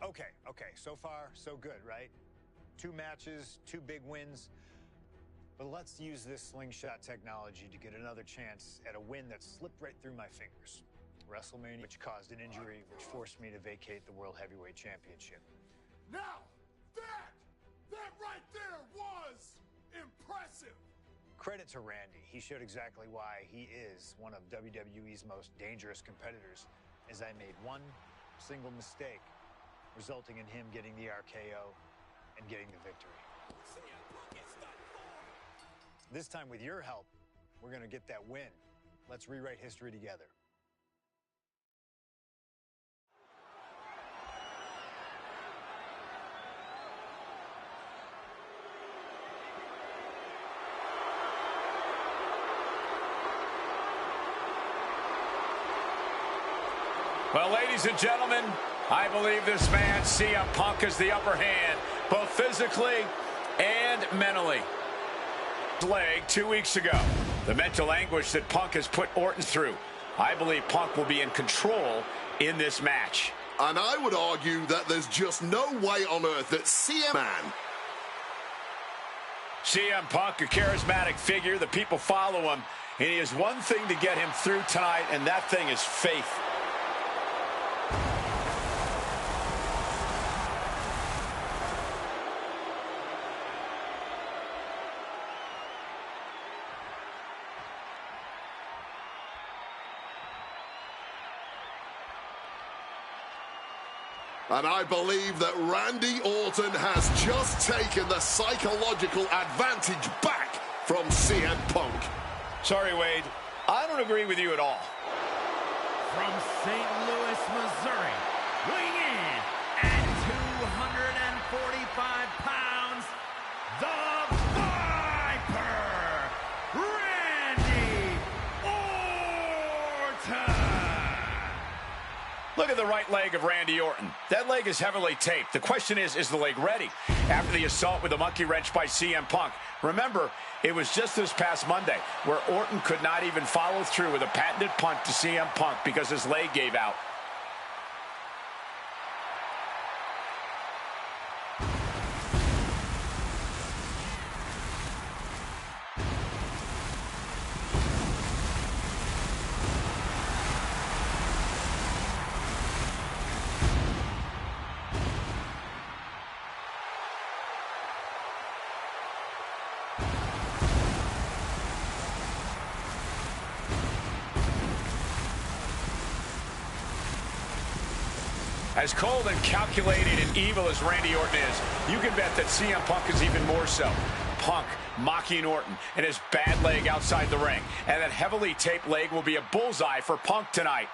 Okay, so far, so good, right? 2 matches, 2 big wins. But let's use this slingshot technology to get another chance at a win that slipped right through my fingers. WrestleMania, which caused an injury, which forced me to vacate the World Heavyweight Championship. Now, that right there was impressive. Credit to Randy. He showed exactly why he is one of WWE's most dangerous competitors, as I made one single mistake, resulting in him getting the RKO and getting the victory. This time, with your help, we're going to get that win. Let's rewrite history together. Well, ladies and gentlemen, I believe this man, CM Punk, has the upper hand, both physically and mentally. Leg 2 weeks ago, the mental anguish that Punk has put Orton through. I believe Punk will be in control in this match. And I would argue that there's just no way on earth that CM Punk, a charismatic figure, the people follow him, and he has one thing to get him through tonight, and that thing is faith. And I believe that Randy Orton has just taken the psychological advantage back from CM Punk. Sorry, Wade. I don't agree with you at all. From St. Louis, Missouri, weighing in at 245 pounds, the Viper, Randy Orton. Look at the right leg of Randy Orton. That leg is heavily taped. The question is the leg ready? After the assault with the monkey wrench by CM Punk. Remember, it was just this past Monday where Orton could not even follow through with a patented punt to CM Punk because his leg gave out. As cold and calculated and evil as Randy Orton is, you can bet that CM Punk is even more so. Punk mocking Orton and his bad leg outside the ring. And that heavily taped leg will be a bullseye for Punk tonight.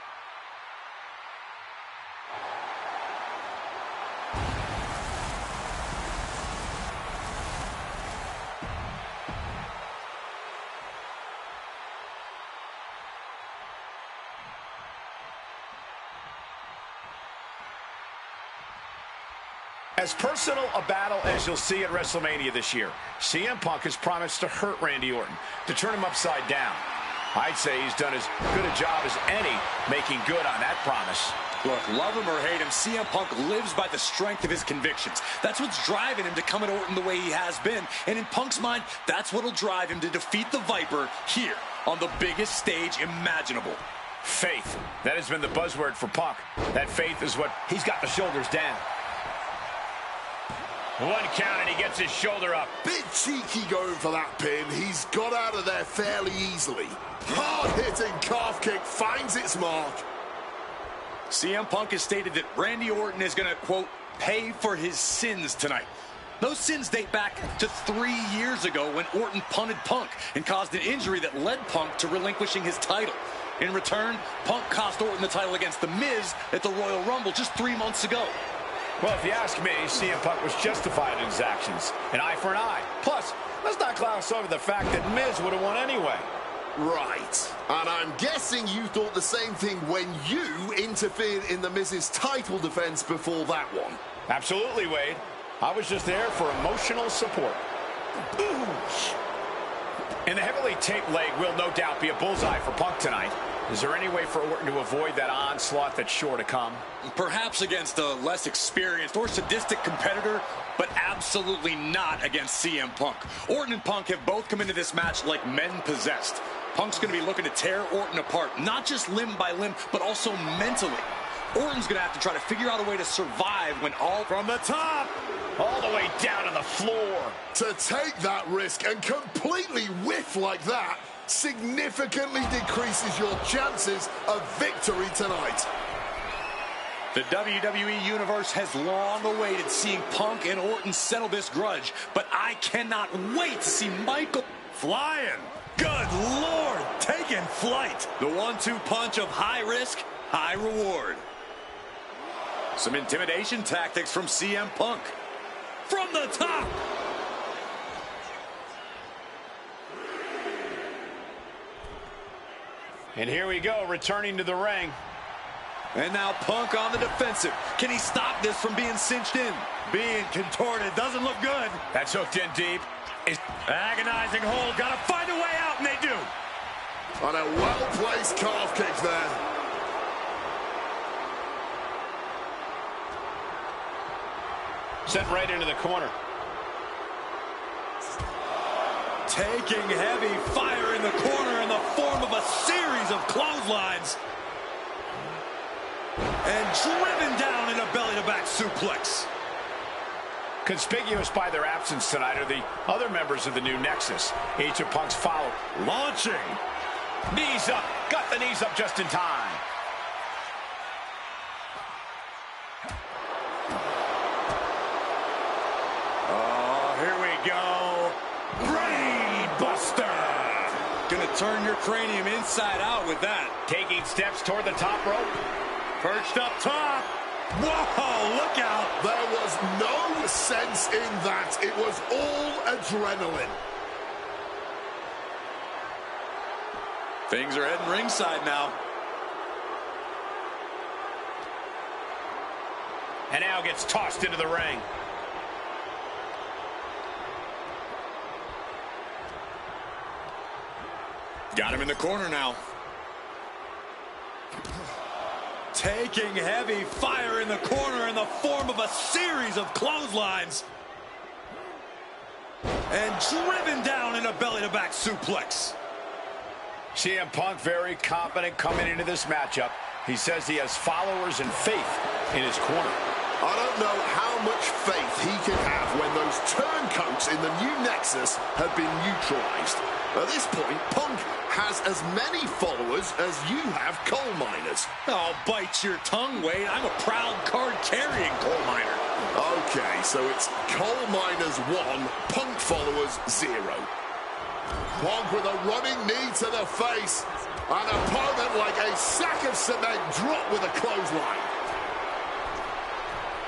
As personal a battle as you'll see at WrestleMania this year, CM Punk has promised to hurt Randy Orton, to turn him upside down. I'd say he's done as good a job as any making good on that promise. Look, love him or hate him, CM Punk lives by the strength of his convictions. That's what's driving him to come at Orton the way he has been. And in Punk's mind, that's what'll drive him to defeat the Viper here on the biggest stage imaginable. Faith. That has been the buzzword for Punk. That faith is what he's got the shoulders down. One count and he gets his shoulder up. Bit cheeky going for that pin. He's got out of there fairly easily. Hard-hitting calf kick finds its mark. CM Punk has stated that Randy Orton is going to, quote, pay for his sins tonight. Those sins date back to 3 years ago when Orton punted Punk and caused an injury that led Punk to relinquishing his title. In return, Punk cost Orton the title against The Miz at the Royal Rumble just 3 months ago. Well, if you ask me, CM Punk was justified in his actions. An eye for an eye. Plus, let's not gloss over the fact that Miz would have won anyway. Right. And I'm guessing you thought the same thing when you interfered in The Miz's title defense before that one. Absolutely, Wade. I was just there for emotional support. And the heavily taped leg will no doubt be a bullseye for Punk tonight. Is there any way for Orton to avoid that onslaught that's sure to come? Perhaps against a less experienced or sadistic competitor, but absolutely not against CM Punk. Orton and Punk have both come into this match like men possessed. Punk's going to be looking to tear Orton apart, not just limb by limb, but also mentally. Orton's going to have to try to figure out a way to survive when all from the top, all the way down to the floor. To take that risk and completely whiff like that significantly decreases your chances of victory tonight. The WWE Universe has long awaited seeing Punk and Orton settle this grudge, but I cannot wait to see Michael Flying. Good Lord, taking flight. the 1-2 punch of high risk, high reward. Some intimidation tactics from CM Punk. From the top. And here we go, returning to the ring. And now Punk on the defensive. Can he stop this from being cinched in? Being contorted doesn't look good. That's hooked in deep. Agonizing hold. Got to find a way out, and they do. On a well-placed calf kick there. Sent right into the corner. Taking heavy fire in the corner in the form of a series of clotheslines. And driven down in a belly-to-back suplex. Conspicuous by their absence tonight are the other members of the new Nexus. Each of Punk's followed. Launching. Knees up. Got the knees up just in time. Oh, here we go. Brain Buster. Gonna turn your cranium inside out with that. Taking steps toward the top rope. Perched up top. Whoa, look out. There was no sense in that. It was all adrenaline. Things are heading ringside now. And now gets tossed into the ring. Got him in the corner now. Taking heavy fire in the corner in the form of a series of clotheslines. And driven down in a belly-to-back suplex. CM Punk very confident coming into this matchup. He says he has followers and faith in his corner. I don't know how much faith he can have when those turncoats in the new Nexus have been neutralized. At this point, Punk has as many followers as you have coal miners. Oh, bite your tongue, Wade. I'm a proud card-carrying coal miner. Okay, so it's coal miners 1, Punk followers 0. Punk with a running knee to the face. An opponent like a sack of cement dropped with a clothesline.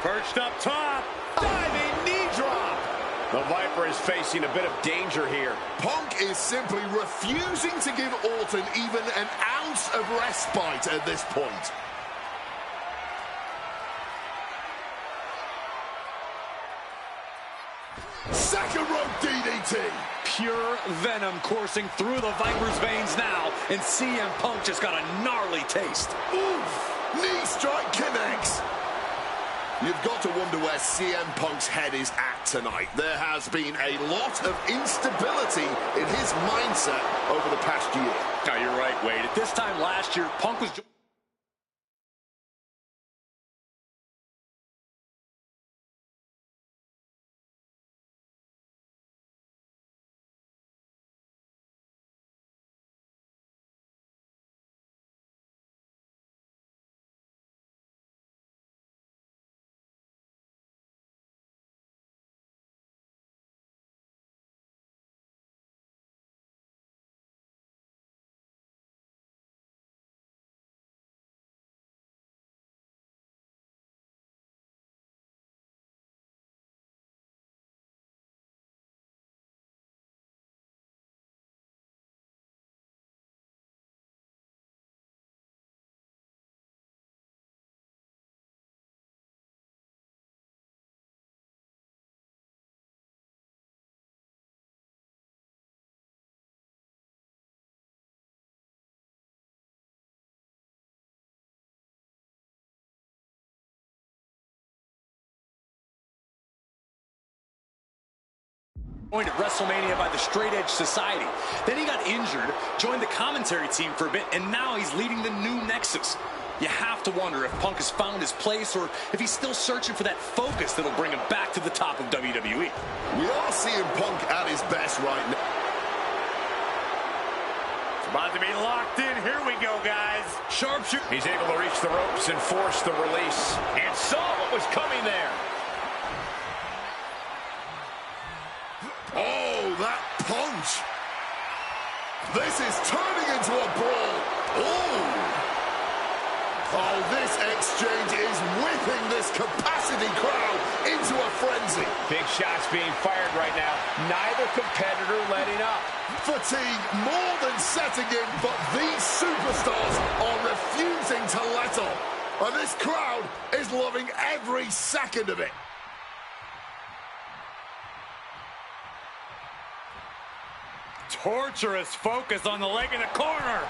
Perched up top. Diving knee drop. The Viper is facing a bit of danger here. Punk is simply refusing to give Orton even an ounce of respite at this point. Second rope DDT. Pure venom coursing through the Viper's veins now, and CM Punk just got a gnarly taste. Oof. Knee strike connects. You've got to wonder where CM Punk's head is at tonight. There has been a lot of instability in his mindset over the past year. No, you're right, Wade. At this time last year, Punk was Joined at WrestleMania by the Straight Edge Society. Then he got injured, joined the commentary team for a bit, and now he's leading the new Nexus. You have to wonder if Punk has found his place or if he's still searching for that focus that'll bring him back to the top of WWE. We are seeing Punk at his best right now. It's about to be locked in. Here we go, guys. Sharpshooter. He's able to reach the ropes and force the release. And saw what was coming there. Oh, that punch. This is turning into a brawl. Oh, this exchange is whipping this capacity crowd into a frenzy. Big shots being fired right now. Neither competitor letting up. Fatigue more than setting in, but these superstars are refusing to let up. And this crowd is loving every second of it. Torturous focus on the leg in the corner.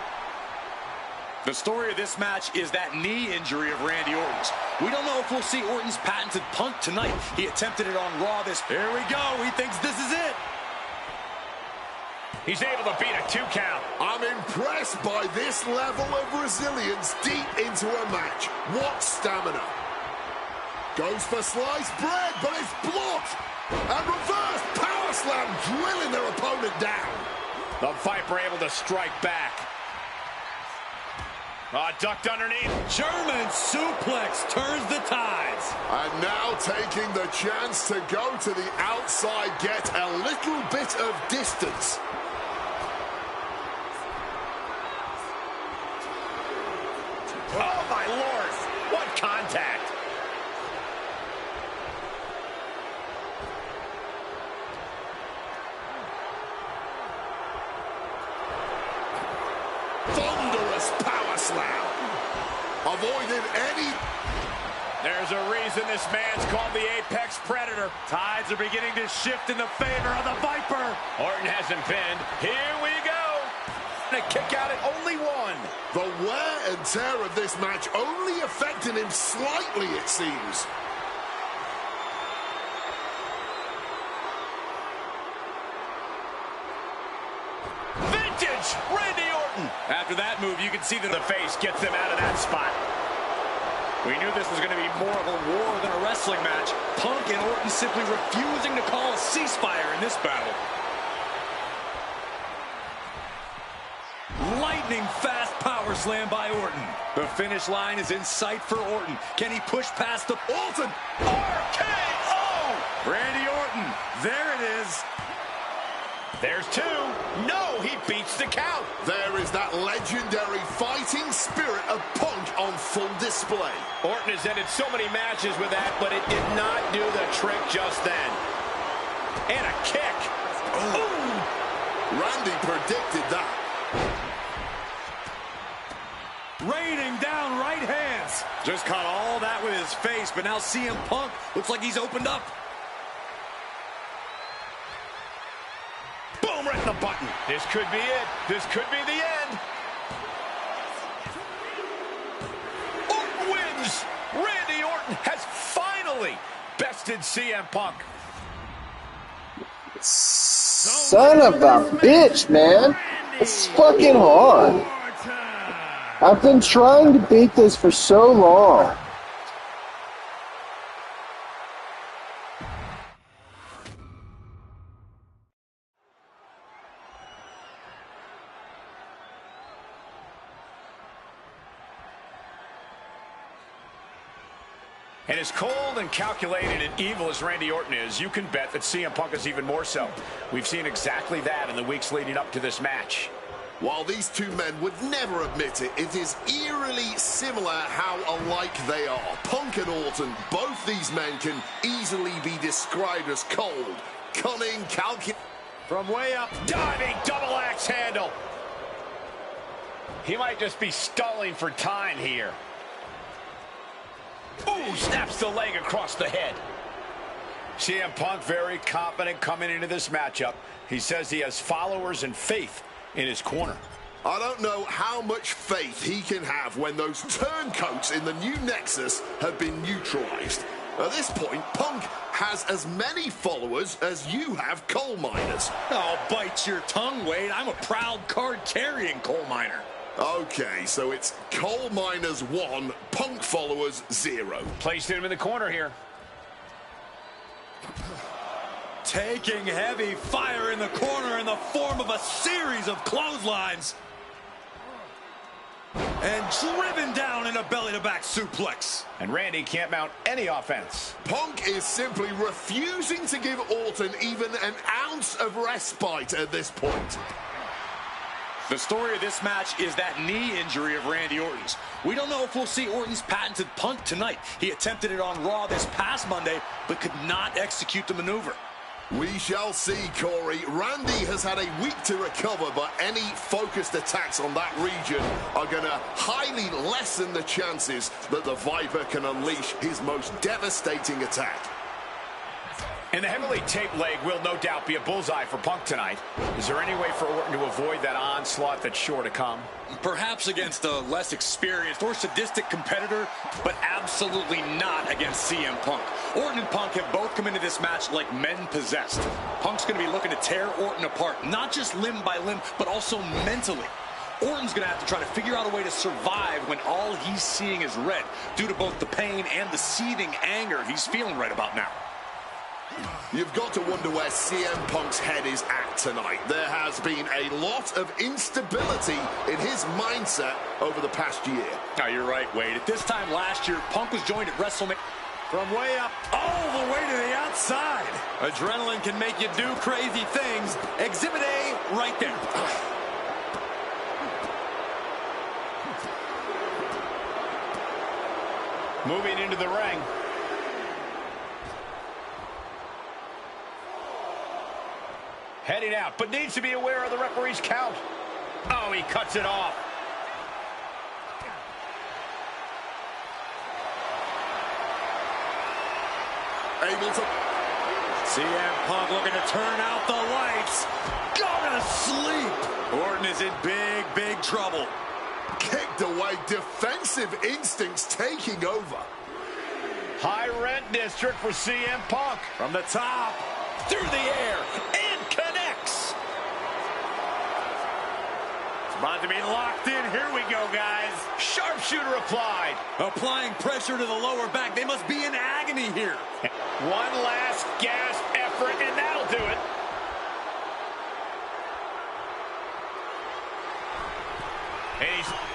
The story of this match is that knee injury of Randy Orton's. We don't know if we'll see Orton's patented punt tonight. He attempted it on Raw this. Here we go. He thinks this is it. He's able to beat a 2 count. I'm impressed by this level of resilience deep into a match. What stamina. Goes for sliced bread, but it's blocked. And reverse power slam, drilling their opponent down. The Viper able to strike back. Ducked underneath. German suplex turns the tides. And now taking the chance to go to the outside, get a little bit of distance. Oh, my Lord. What contact. Thunderous power slam. Avoided any... There's a reason this man's called the Apex Predator. Tides are beginning to shift in the favor of the Viper. Orton hasn't pinned. Here we go. And a kick out at only 1. The wear and tear of this match only affecting him slightly, it seems. Vintage Randy Orton. After that move, you can see that The face gets him out of that spot. we knew this was going to be more of a war than a wrestling match. Punk and Orton simply refusing to call a ceasefire in this battle. Lightning fast power slam by Orton. The finish line is in sight for Orton. Can he push past the... Orton! RKO! Randy Orton. There it is. There's 2. No, he beats the count. There is that legendary fighting spirit of Punk on full display. Orton has ended so many matches with that, but it did not do the trick just then. And a kick. Ooh. Randy predicted that. Raining down right hands. Just caught all that with his face, but now CM Punk looks like he's opened up. Boom, right in the button. This could be it. This could be the end. Orton wins. Randy Orton has finally bested CM Punk. Son of a bitch, man. It's fucking hard. I've been trying to beat this for so long. And as cold and calculated and evil as Randy Orton is, you can bet that CM Punk is even more so. We've seen exactly that in the weeks leading up to this match. While these two men would never admit it, it is eerily similar how alike they are. Punk and Orton, both these men can easily be described as cold, cunning, calculating. From way up, diving double axe handle. He might just be stalling for time here. Ooh, snaps the leg across the head. CM Punk very confident coming into this matchup. He says he has followers and faith in his corner. I don't know how much faith he can have when those turncoats in the new Nexus have been neutralized. At this point, Punk has as many followers as you have coal miners. Oh, bite your tongue, Wade. I'm a proud card-carrying coal miner. Okay, so it's coal miners 1, Punk followers 0. Placed him in the corner here. Taking heavy fire in the corner in the form of a series of clotheslines. And driven down in a belly-to-back suplex. And Randy can't mount any offense. Punk is simply refusing to give Orton even an ounce of respite at this point. The story of this match is that knee injury of Randy Orton's. We don't know if we'll see Orton's patented punt tonight. He attempted it on Raw this past Monday, but could not execute the maneuver. We shall see, Corey. Randy has had a week to recover, but any focused attacks on that region are going to highly lessen the chances that the Viper can unleash his most devastating attack. And the heavily taped leg will no doubt be a bullseye for Punk tonight. Is there any way for Orton to avoid that onslaught that's sure to come? Perhaps against a less experienced or sadistic competitor, but absolutely not against CM Punk. Orton and Punk have both come into this match like men possessed. Punk's going to be looking to tear Orton apart, not just limb by limb, but also mentally. Orton's going to have to try to figure out a way to survive when all he's seeing is red, due to both the pain and the seething anger he's feeling right about now. You've got to wonder where CM Punk's head is at tonight. There has been a lot of instability in his mindset over the past year. Now, you're right, Wade. At this time last year, Punk was joined at WrestleMania from way up all the way to the outside. Adrenaline can make you do crazy things. Exhibit A right there. Moving into the ring. Heading out, but needs to be aware of the referee's count. Oh, he cuts it off. Able to... CM Punk looking to turn out the lights. Gonna sleep. Orton is in big, big trouble. Kicked away, defensive instincts taking over. High rent district for CM Punk. From the top, through the air, and connects. It's about to be locked in. Here we go, guys. Sharpshooter applied. Applying pressure to the lower back. They must be in agony here. One last gasp effort, and that'll do it.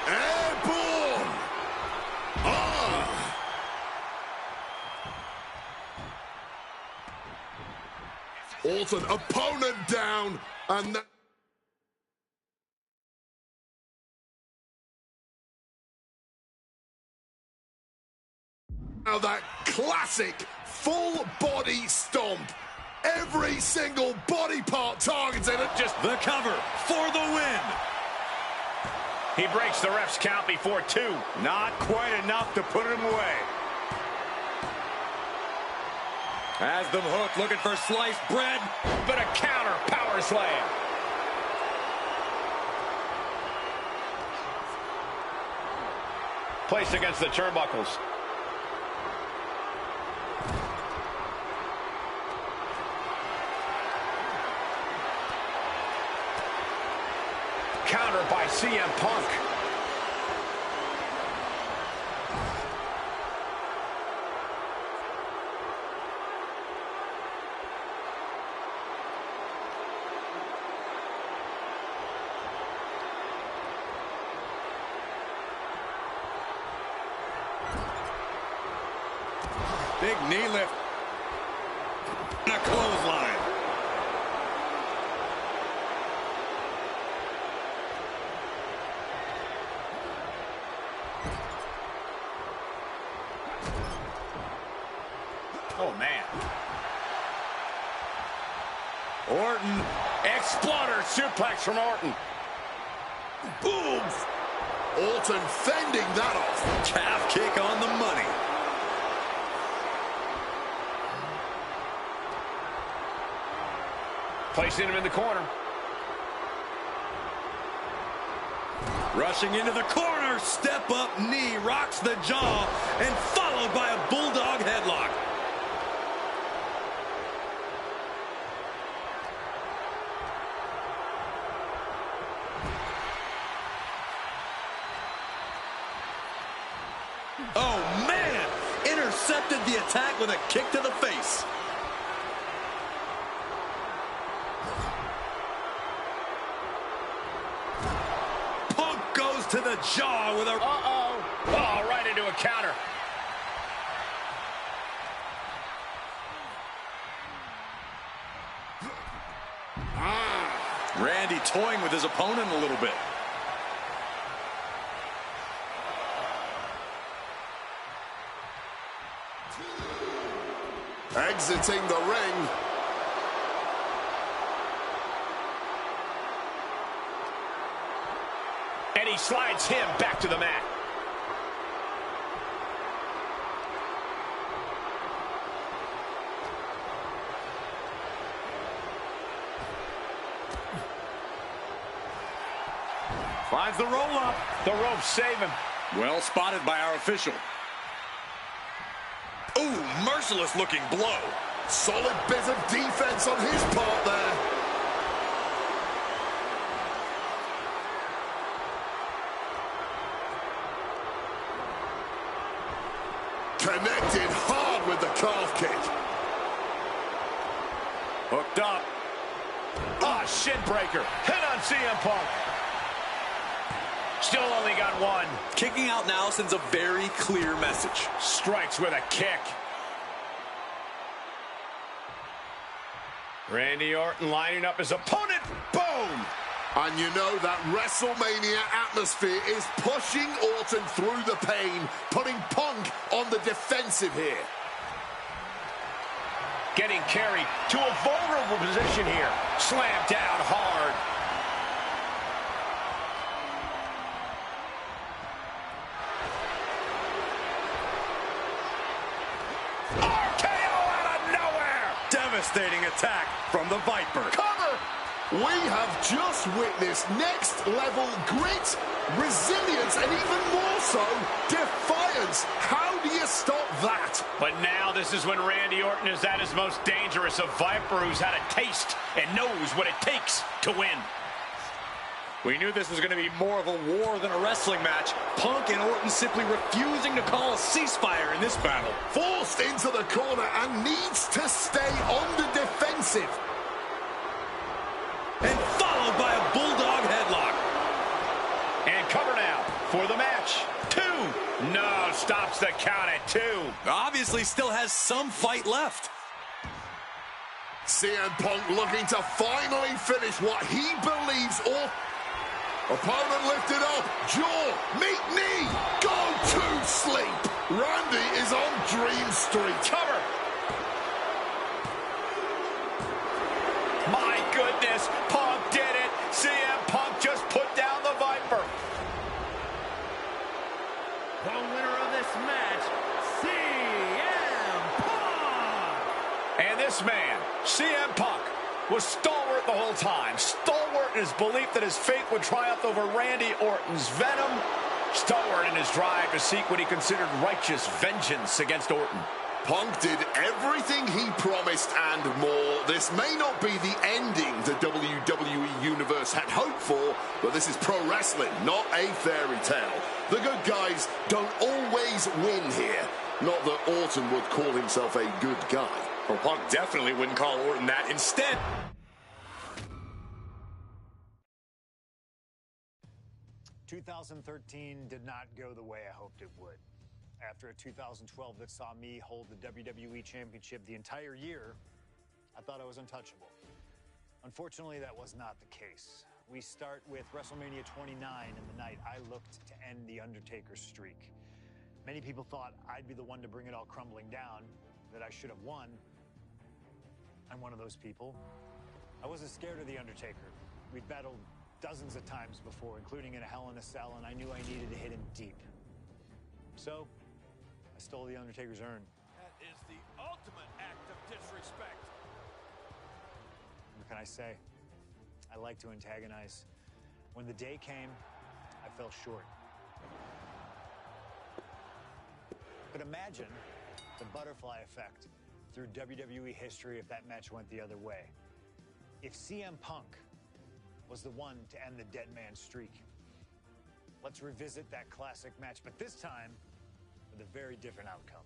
Airborne! Orton, opponent down, and... Now that classic full body stomp. Every single body part targeted at just the cover for the win. He breaks the ref's count before 2. Not quite enough to put him away. Has them hooked, looking for sliced bread. But a counter power slam. Placed against the turnbuckles. Counter by CM Punk. Big knee lift. And a clothesline. Oh, man. Orton. Exploder suplex from Orton. boom! Orton fending that off. Calf kick on the money. Placing him in the corner. Rushing into the corner, step up knee, rocks the jaw, and followed by a bulldog headlock. Oh, man! Intercepted the attack with a kick to the face. Punk goes to the jaw with a... Oh, right into a counter. Randy toying with his opponent a little bit. Exiting the ring. And he slides him back to the mat. Finds the roll-up. The ropes save him. Well spotted by our official. Ooh, merciless looking blow. Solid bit of defense on his part there. Connected hard with the calf kick. Hooked up. Ah, shin breaker. Hit on CM Punk. Still only got one. Kicking out now sends a very clear message. Strikes with a kick. Randy Orton lining up his opponent. Boom! And you know that WrestleMania atmosphere is pushing Orton through the pain, putting Punk on the defensive here. Getting carried to a vulnerable position here. Slammed down hard. RKO out of nowhere. Devastating attack from the Viper. Cover! We have just witnessed next-level grit, resilience, and even more so, defiance. How do you stop that? But now this is when Randy Orton is at his most dangerous, a Viper who's had a taste and knows what it takes to win. We knew this was going to be more of a war than a wrestling match. Punk and Orton simply refusing to call a ceasefire in this battle. Forced into the corner and needs to stay on the defensive. And followed by a bulldog headlock. And cover now for the match. 2. No, stops the count at 2. Obviously still has some fight left. CM Punk looking to finally finish what he believes or... Opponent lifted up, jaw, meet knee, go to sleep. Randy is on Dream Street. Cover. My goodness, Punk did it. CM Punk just put down the Viper. The winner of this match, CM Punk! And this man, CM Punk, was stalwart the whole time. Stalwart in his belief that his fate would triumph over Randy Orton's venom. Stalwart in his drive to seek what he considered righteous vengeance against Orton. Punk did everything he promised and more. This may not be the ending the WWE Universe had hoped for, but this is pro wrestling, not a fairy tale. The good guys don't always win here. Not that Orton would call himself a good guy. Well, Punk definitely wouldn't call Orton that. Instead... 2013 did not go the way I hoped it would. After a 2012 that saw me hold the WWE Championship the entire year, I thought I was untouchable. Unfortunately, that was not the case. We start with WrestleMania 29 and the night I looked to end The Undertaker's streak. Many people thought I'd be the one to bring it all crumbling down, that I should have won. I'm one of those people. I wasn't scared of The Undertaker. We'd battled dozens of times before, including in a Hell in a Cell, and I knew I needed to hit him deep. So, I stole The Undertaker's urn. That is the ultimate act of disrespect. What can I say? I like to antagonize. When the day came, I fell short. But imagine the butterfly effect through WWE history if that match went the other way. If CM Punk was the one to end the dead man streak. Let's revisit that classic match, but this time, with a very different outcome.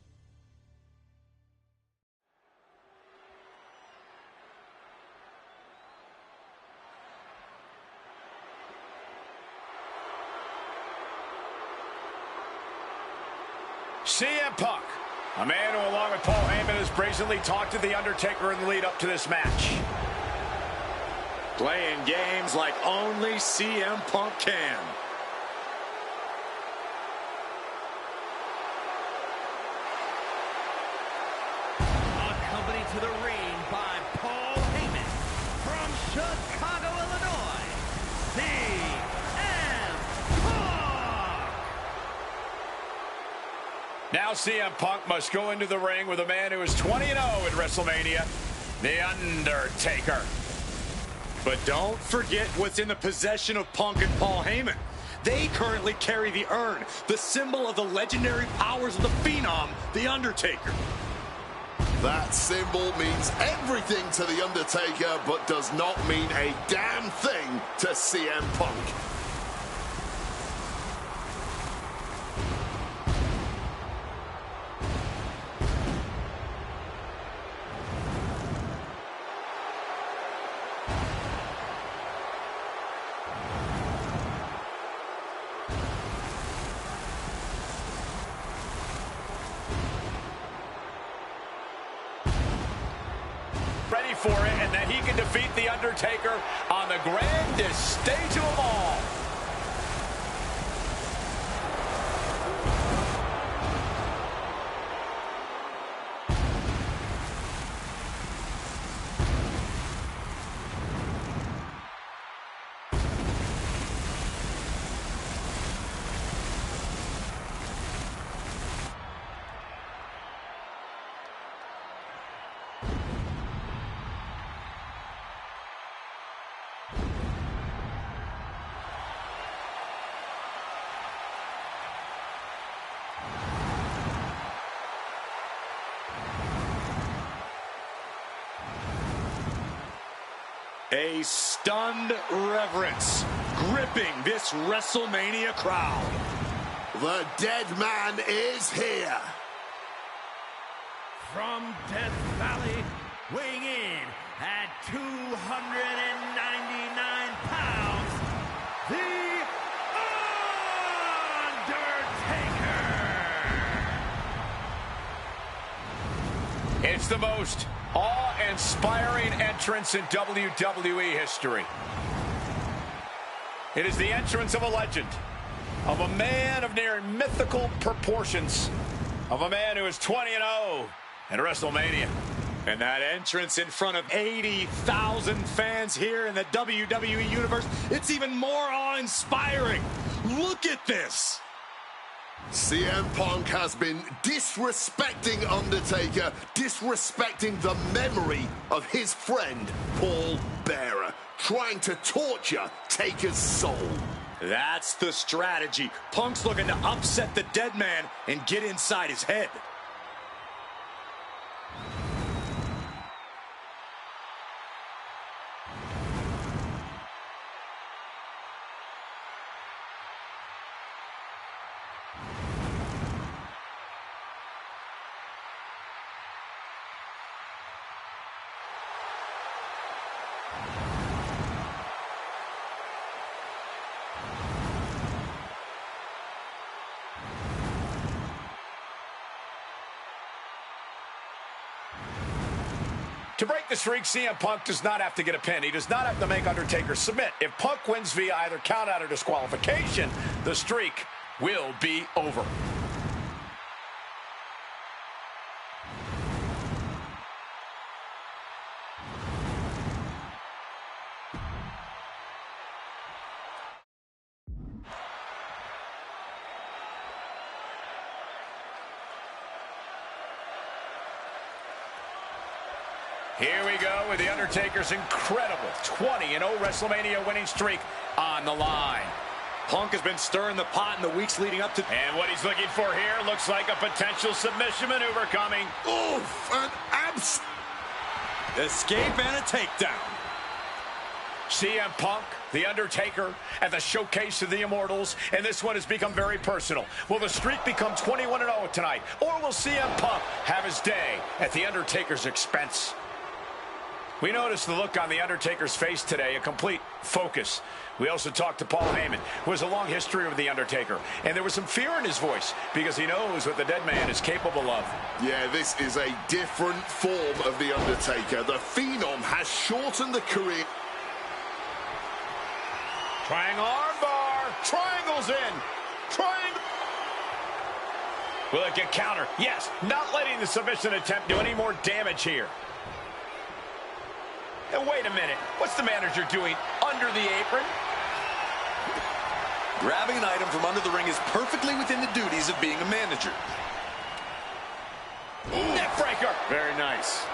CM Punk, a man who, along with Paul Heyman, has brazenly talked to The Undertaker in the lead up to this match. Playing games like only CM Punk can. Accompanied to the ring by Paul Heyman from Chicago, Illinois, CM Punk. Now CM Punk must go into the ring with a man who is 20-0 at WrestleMania, The Undertaker. But don't forget what's in the possession of Punk and Paul Heyman. They currently carry the urn, the symbol of the legendary powers of the Phenom, The Undertaker. That symbol means everything to The Undertaker, but does not mean a damn thing to CM Punk. Ready for it, and that he can defeat The Undertaker on the grandest stage of them all. A stunned reverence gripping this WrestleMania crowd. The dead man is here. From Death Valley, weighing in at 299 pounds, The Undertaker. It's the most awe-inspiring entrance in WWE history. It is the entrance of a legend, of a man of near mythical proportions, of a man who is 20-0 at WrestleMania. And that entrance in front of 80,000 fans here in the WWE Universe, it's even more awe-inspiring. Look at this. CM Punk has been disrespecting Undertaker, disrespecting the memory of his friend, Paul Bearer, trying to torture Taker's soul. That's the strategy. Punk's looking to upset the dead man and get inside his head. To break the streak, CM Punk does not have to get a pin. He does not have to make Undertaker submit. If Punk wins via either countout or disqualification, the streak will be over. Here we go with The Undertaker's incredible 20-0 WrestleMania winning streak on the line. Punk has been stirring the pot in the weeks leading up to... And what he's looking for here looks like a potential submission maneuver coming. Oof, an abs... Escape and a takedown. CM Punk, The Undertaker, at the Showcase of the Immortals, and this one has become very personal. Will the streak become 21-0 tonight, or will CM Punk have his day at The Undertaker's expense? We noticed the look on The Undertaker's face today, a complete focus. We also talked to Paul Heyman, who has a long history with The Undertaker, and there was some fear in his voice because he knows what the dead man is capable of. Yeah, this is a different form of The Undertaker. The Phenom has shortened the career. Trying armbar. Triangles in. Triangle. Will it get countered? Yes. Not letting the submission attempt do any more damage here. And wait a minute. What's the manager doing under the apron? Grabbing an item from under the ring is perfectly within the duties of being a manager. Neckbreaker. Very nice.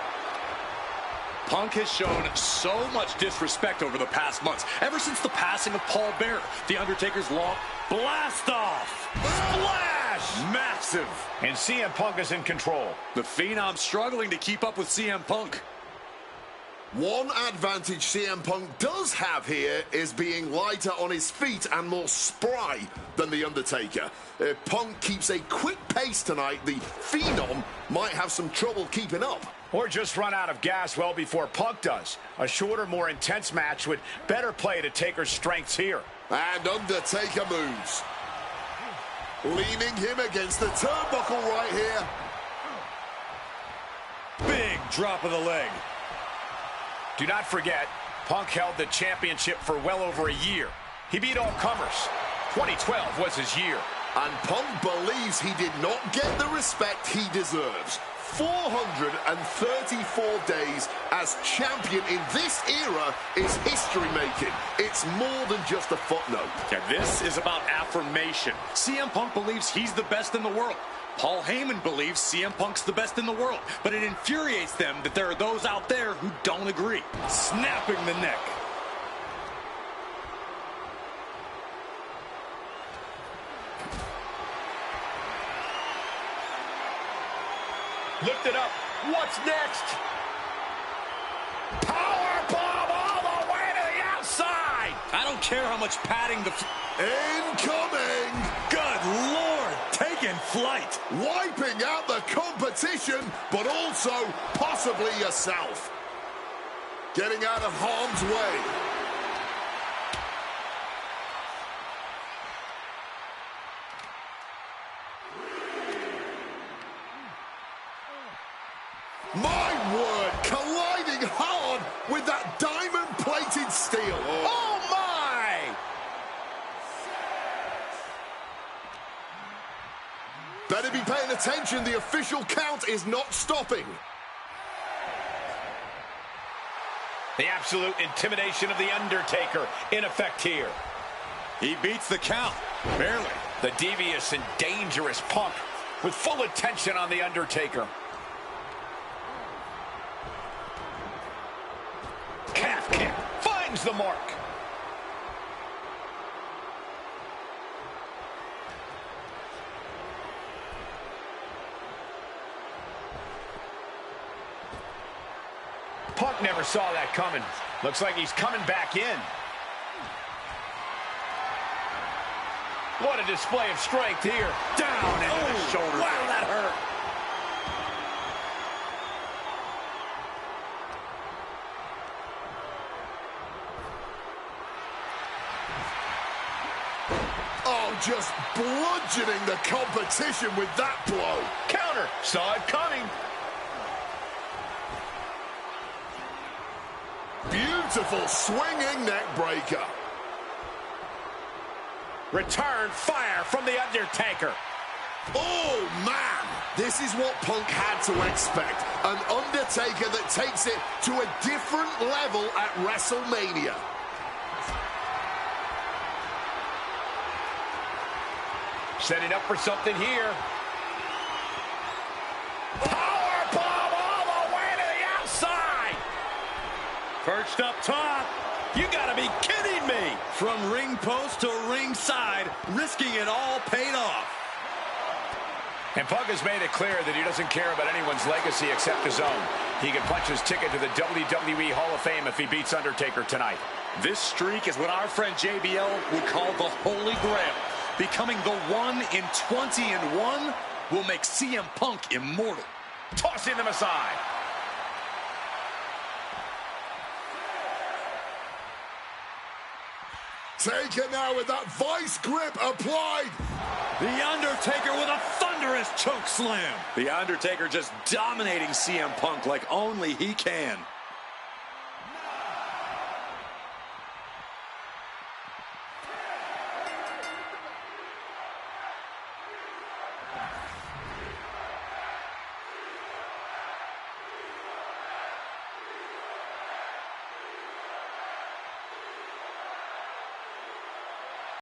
Punk has shown so much disrespect over the past months. Ever since the passing of Paul Bearer, The Undertaker's long blast off. Splash! Massive. And CM Punk is in control. The Phenom struggling to keep up with CM Punk. One advantage CM Punk does have here is being lighter on his feet and more spry than The Undertaker. If Punk keeps a quick pace tonight, the Phenom might have some trouble keeping up. Or just run out of gas well before Punk does. A shorter, more intense match would better play to Taker's strengths here. And Undertaker moves. Leaning him against the turnbuckle right here. Big drop of the leg. Do not forget, Punk held the championship for well over a year. He beat all comers. 2012 was his year. And Punk believes he did not get the respect he deserves. 434 days as champion in this era is history-making. It's more than just a footnote. Yeah, this is about affirmation. CM Punk believes he's the best in the world. Paul Heyman believes CM Punk's the best in the world, but it infuriates them that there are those out there who don't agree. Snapping the neck. Lift it up. What's next? Powerbomb all the way to the outside. I don't care how much padding the... Incoming! Good Lord! Taking flight! Wiping out the competition, but also possibly yourself. Getting out of harm's way. My word, colliding hard with that diamond-plated steel. Oh, my! Better be paying attention. The official count is not stopping. The absolute intimidation of The Undertaker in effect here. He beats the count. Barely. The devious and dangerous Punk with full attention on The Undertaker. Calf kick finds the mark. Punk never saw that coming. Looks like he's coming back in. What a display of strength here. Down into the shoulder. Wow, that hurt. Oh, just bludgeoning the competition with that blow. Counter. Saw it coming. Beautiful swinging neck breaker. Return fire from The Undertaker. Oh, man. This is what Punk had to expect. An Undertaker that takes it to a different level at WrestleMania. Setting up for something here. Powerbomb all the way to the outside. Perched up top. You gotta be kidding me. From ring post to ringside, risking it all paid off. And Punk has made it clear that he doesn't care about anyone's legacy except his own. He can punch his ticket to the WWE Hall of Fame if he beats Undertaker tonight. This streak is what our friend JBL would call the Holy Grail. Becoming the 1 in 20-1 will make CM Punk immortal. Tossing them aside. Taker now with that vice grip applied. The Undertaker with a thunderous choke slam. The Undertaker just dominating CM Punk like only he can.